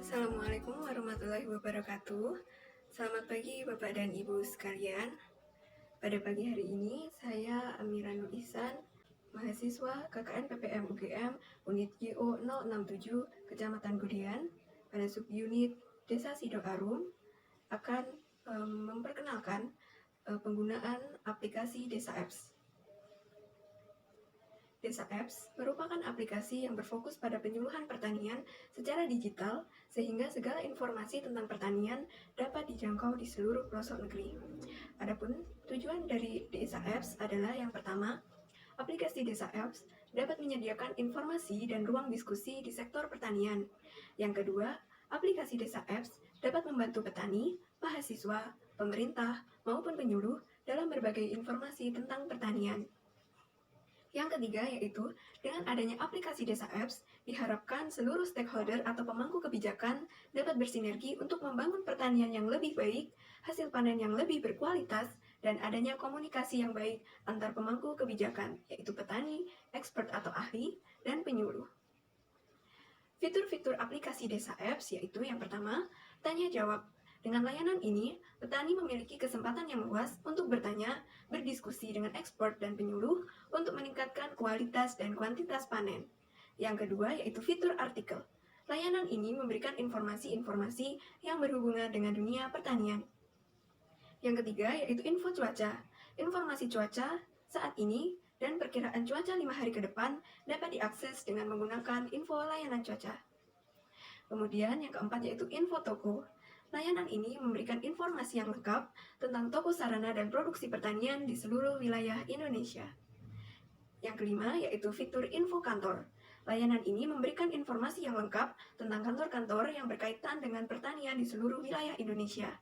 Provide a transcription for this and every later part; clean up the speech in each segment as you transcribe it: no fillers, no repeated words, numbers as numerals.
Assalamualaikum warahmatullahi wabarakatuh. Selamat pagi Bapak dan Ibu sekalian. Pada pagi hari ini saya Amira Nur Ihsan, mahasiswa KKN PPM UGM Unit GO 067 Kecamatan Gudean pada subunit Desa Sidoarum akan memperkenalkan penggunaan aplikasi Desa Apps. Desa Apps merupakan aplikasi yang berfokus pada penyuluhan pertanian secara digital sehingga segala informasi tentang pertanian dapat dijangkau di seluruh pelosok negeri. Adapun tujuan dari Desa Apps adalah yang pertama, aplikasi Desa Apps dapat menyediakan informasi dan ruang diskusi di sektor pertanian. Yang kedua, aplikasi Desa Apps dapat membantu petani, mahasiswa, pemerintah, maupun penyuluh dalam berbagai informasi tentang pertanian. Yang ketiga yaitu, dengan adanya aplikasi Desa Apps, diharapkan seluruh stakeholder atau pemangku kebijakan dapat bersinergi untuk membangun pertanian yang lebih baik, hasil panen yang lebih berkualitas, dan adanya komunikasi yang baik antar pemangku kebijakan, yaitu petani, expert atau ahli, dan penyuluh. Fitur-fitur aplikasi Desa Apps yaitu yang pertama, tanya jawab. Dengan layanan ini, petani memiliki kesempatan yang luas untuk bertanya, berdiskusi dengan expert dan penyuluh untuk meningkatkan kualitas dan kuantitas panen. Yang kedua yaitu fitur artikel. Layanan ini memberikan informasi-informasi yang berhubungan dengan dunia pertanian. Yang ketiga yaitu info cuaca. Informasi cuaca saat ini dan perkiraan cuaca 5 hari ke depan dapat diakses dengan menggunakan info layanan cuaca. Kemudian yang keempat yaitu info toko. Layanan ini memberikan informasi yang lengkap tentang toko sarana dan produksi pertanian di seluruh wilayah Indonesia. Yang kelima yaitu fitur info kantor. Layanan ini memberikan informasi yang lengkap tentang kantor-kantor yang berkaitan dengan pertanian di seluruh wilayah Indonesia.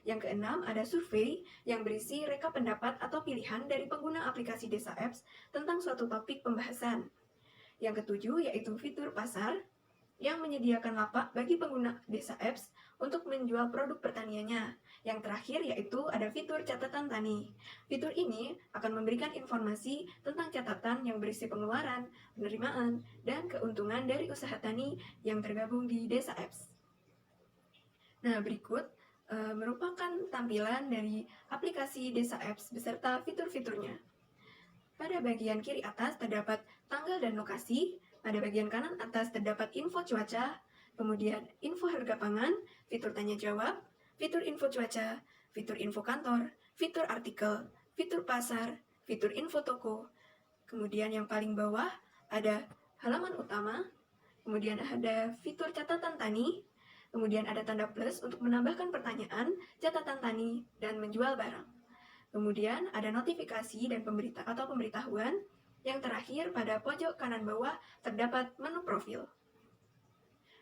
Yang keenam ada survei yang berisi rekap pendapat atau pilihan dari pengguna aplikasi Desa Apps tentang suatu topik pembahasan. Yang ketujuh yaitu fitur pasar yang menyediakan lapak bagi pengguna Desa Apps untuk menjual produk pertaniannya. Yang terakhir yaitu ada fitur catatan tani. Fitur ini akan memberikan informasi tentang catatan yang berisi pengeluaran, penerimaan, dan keuntungan dari usaha tani yang tergabung di Desa Apps. Nah, berikut merupakan tampilan dari aplikasi Desa Apps beserta fitur-fiturnya. Pada bagian kiri atas terdapat tanggal dan lokasi, pada bagian kanan atas terdapat info cuaca, kemudian info harga pangan, fitur tanya jawab, fitur info cuaca, fitur info kantor, fitur artikel, fitur pasar, fitur info toko. Kemudian yang paling bawah ada halaman utama, kemudian ada fitur catatan tani, kemudian ada tanda plus untuk menambahkan pertanyaan, catatan tani, dan menjual barang. Kemudian ada notifikasi dan pemberitahuan. Yang terakhir pada pojok kanan bawah terdapat menu profil.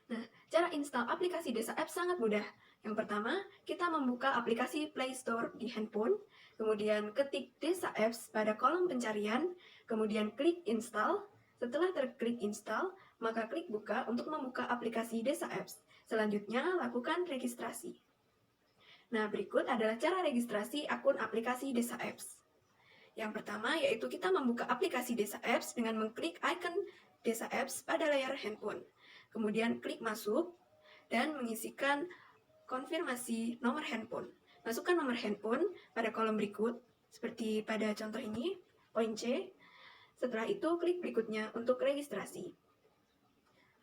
Nah, cara install aplikasi Desa Apps sangat mudah. Yang pertama, kita membuka aplikasi Play Store di handphone, kemudian ketik Desa Apps pada kolom pencarian, kemudian klik install. Setelah terklik install, maka klik buka untuk membuka aplikasi Desa Apps. Selanjutnya, lakukan registrasi. Nah, berikut adalah cara registrasi akun aplikasi Desa Apps. Yang pertama yaitu kita membuka aplikasi Desa Apps dengan mengklik icon Desa Apps pada layar handphone. Kemudian klik masuk dan mengisikan konfirmasi nomor handphone. Masukkan nomor handphone pada kolom berikut, seperti pada contoh ini, poin C. Setelah itu klik berikutnya untuk registrasi.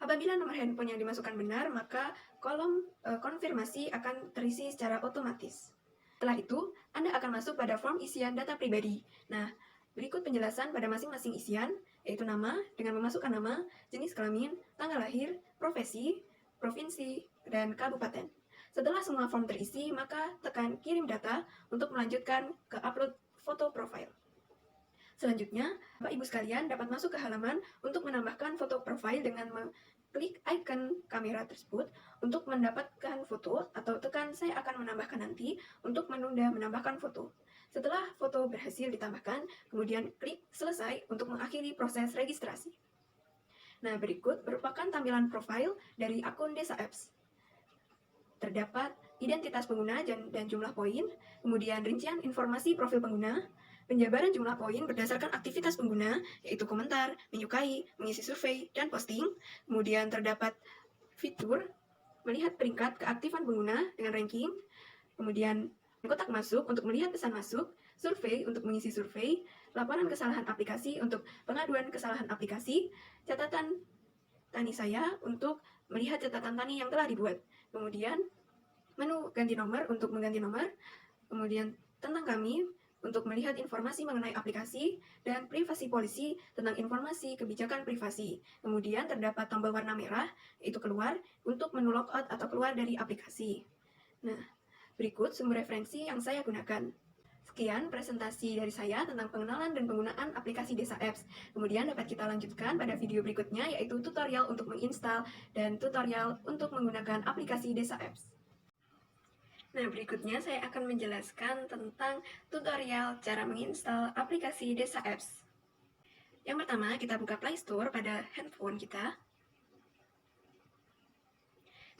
Apabila nomor handphone yang dimasukkan benar, maka kolom konfirmasi akan terisi secara otomatis. Setelah itu, Anda akan masuk pada form isian data pribadi. Nah, berikut penjelasan pada masing-masing isian, yaitu nama, dengan memasukkan nama, jenis kelamin, tanggal lahir, profesi, provinsi, dan kabupaten. Setelah semua form terisi, maka tekan kirim data untuk melanjutkan ke upload foto profil. Selanjutnya, Bapak Ibu sekalian dapat masuk ke halaman untuk menambahkan foto profil dengan klik icon kamera tersebut untuk mendapatkan foto atau tekan saya akan menambahkan nanti untuk menunda menambahkan foto. Setelah foto berhasil ditambahkan, kemudian klik selesai untuk mengakhiri proses registrasi. Nah, berikut merupakan tampilan profil dari akun Desa Apps. Terdapat identitas pengguna dan jumlah poin, kemudian rincian informasi profil pengguna, penjabaran jumlah poin berdasarkan aktivitas pengguna, yaitu komentar, menyukai, mengisi survei, dan posting. Kemudian terdapat fitur melihat peringkat keaktifan pengguna dengan ranking, kemudian kotak masuk untuk melihat pesan masuk, survei untuk mengisi survei, laporan kesalahan aplikasi untuk pengaduan kesalahan aplikasi, catatan tani saya untuk melihat catatan tani yang telah dibuat, kemudian menu ganti nomor untuk mengganti nomor, kemudian tentang kami untuk melihat informasi mengenai aplikasi, dan privasi policy tentang informasi kebijakan privasi. Kemudian terdapat tombol warna merah, yaitu keluar, untuk menu logout atau keluar dari aplikasi. Nah, berikut sumber referensi yang saya gunakan. Sekian presentasi dari saya tentang pengenalan dan penggunaan aplikasi Desa Apps. Kemudian dapat kita lanjutkan pada video berikutnya, yaitu tutorial untuk menginstal dan tutorial untuk menggunakan aplikasi Desa Apps. Nah, berikutnya saya akan menjelaskan tentang tutorial cara menginstal aplikasi Desa Apps. Yang pertama, kita buka Play Store pada handphone kita.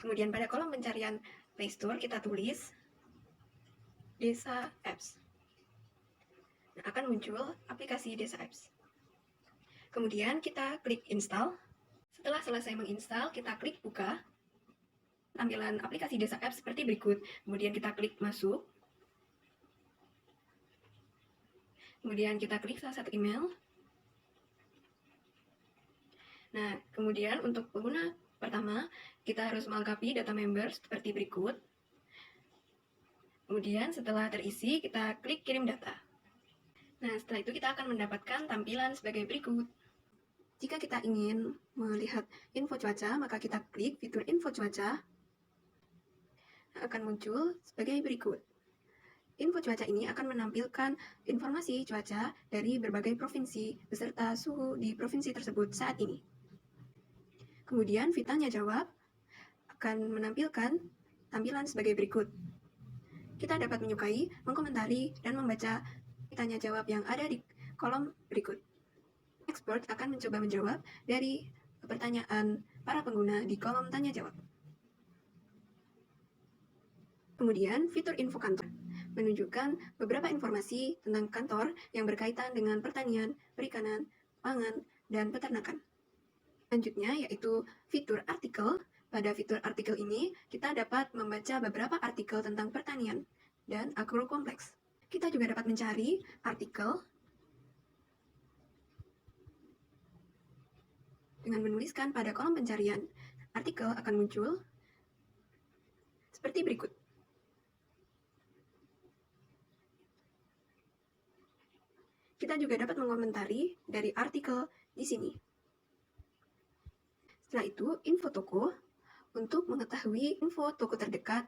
Kemudian pada kolom pencarian Play Store kita tulis Desa Apps. Nah, akan muncul aplikasi Desa Apps. Kemudian kita klik install. Setelah selesai menginstal, kita klik buka. Tampilan aplikasi Desa Apps seperti berikut. Kemudian kita klik masuk. Kemudian kita klik salah satu email. Nah, kemudian untuk pengguna pertama, kita harus melengkapi data member seperti berikut. Kemudian setelah terisi, kita klik kirim data. Nah, setelah itu kita akan mendapatkan tampilan sebagai berikut. Jika kita ingin melihat info cuaca, maka kita klik fitur info cuaca. Akan muncul sebagai berikut. Info cuaca ini akan menampilkan informasi cuaca dari berbagai provinsi beserta suhu di provinsi tersebut saat ini. Kemudian fitur tanya jawab akan menampilkan tampilan sebagai berikut. Kita dapat menyukai, mengkomentari, dan membaca tanya jawab yang ada di kolom berikut. Expert akan mencoba menjawab dari pertanyaan para pengguna di kolom tanya jawab. Kemudian, fitur info kantor menunjukkan beberapa informasi tentang kantor yang berkaitan dengan pertanian, perikanan, pangan, dan peternakan. Selanjutnya yaitu fitur artikel. Pada fitur artikel ini, kita dapat membaca beberapa artikel tentang pertanian dan agrokompleks. Kita juga dapat mencari artikel dengan menuliskan pada kolom pencarian. Artikel akan muncul seperti berikut. Kita juga dapat mengomentari dari artikel di sini. Setelah itu, info toko untuk mengetahui info toko terdekat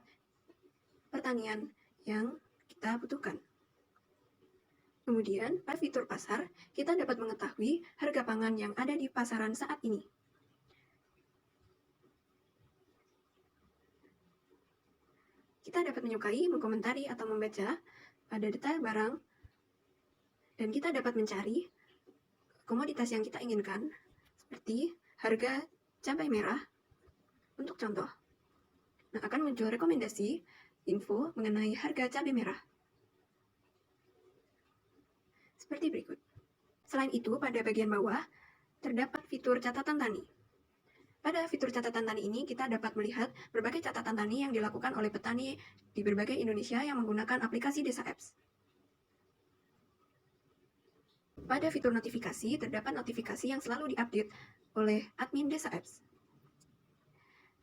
pertanian yang kita butuhkan. Kemudian, pada fitur pasar, kita dapat mengetahui harga pangan yang ada di pasaran saat ini. Kita dapat menyukai, mengkomentari, atau membaca pada detail barang, dan kita dapat mencari komoditas yang kita inginkan, seperti harga cabai merah, untuk contoh. Nah, akan muncul rekomendasi info mengenai harga cabai merah. Seperti berikut. Selain itu, pada bagian bawah, terdapat fitur catatan tani. Pada fitur catatan tani ini, kita dapat melihat berbagai catatan tani yang dilakukan oleh petani di berbagai Indonesia yang menggunakan aplikasi Desa Apps. Pada fitur notifikasi, terdapat notifikasi yang selalu diupdate oleh admin Desa Apps.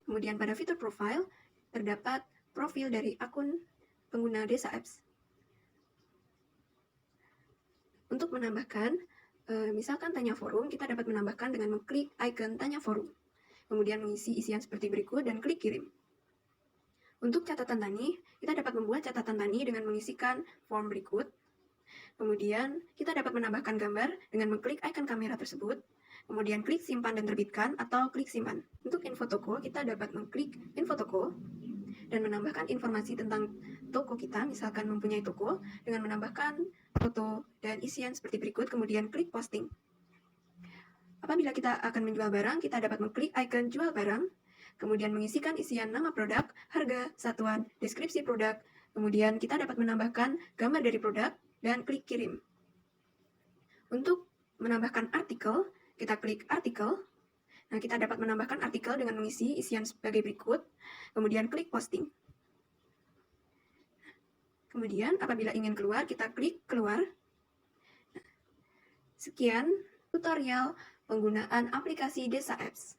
Kemudian pada fitur profile, terdapat profil dari akun pengguna Desa Apps. Untuk menambahkan, misalkan tanya forum, kita dapat menambahkan dengan mengklik icon tanya forum. Kemudian mengisi isian seperti berikut dan klik kirim. Untuk catatan tani, kita dapat membuat catatan tani dengan mengisikan form berikut. Kemudian, kita dapat menambahkan gambar dengan mengklik icon kamera tersebut, kemudian klik simpan dan terbitkan atau klik simpan. Untuk info toko, kita dapat mengklik info toko dan menambahkan informasi tentang toko kita, misalkan mempunyai toko, dengan menambahkan foto dan isian seperti berikut, kemudian klik posting. Apabila kita akan menjual barang, kita dapat mengklik icon jual barang, kemudian mengisikan isian nama produk, harga, satuan, deskripsi produk, kemudian kita dapat menambahkan gambar dari produk, dan klik kirim. Untuk menambahkan artikel, kita klik artikel, Nah, kita dapat menambahkan artikel dengan mengisi isian sebagai berikut, kemudian klik posting. Kemudian, apabila ingin keluar, kita klik keluar. Sekian tutorial penggunaan aplikasi Desa Apps.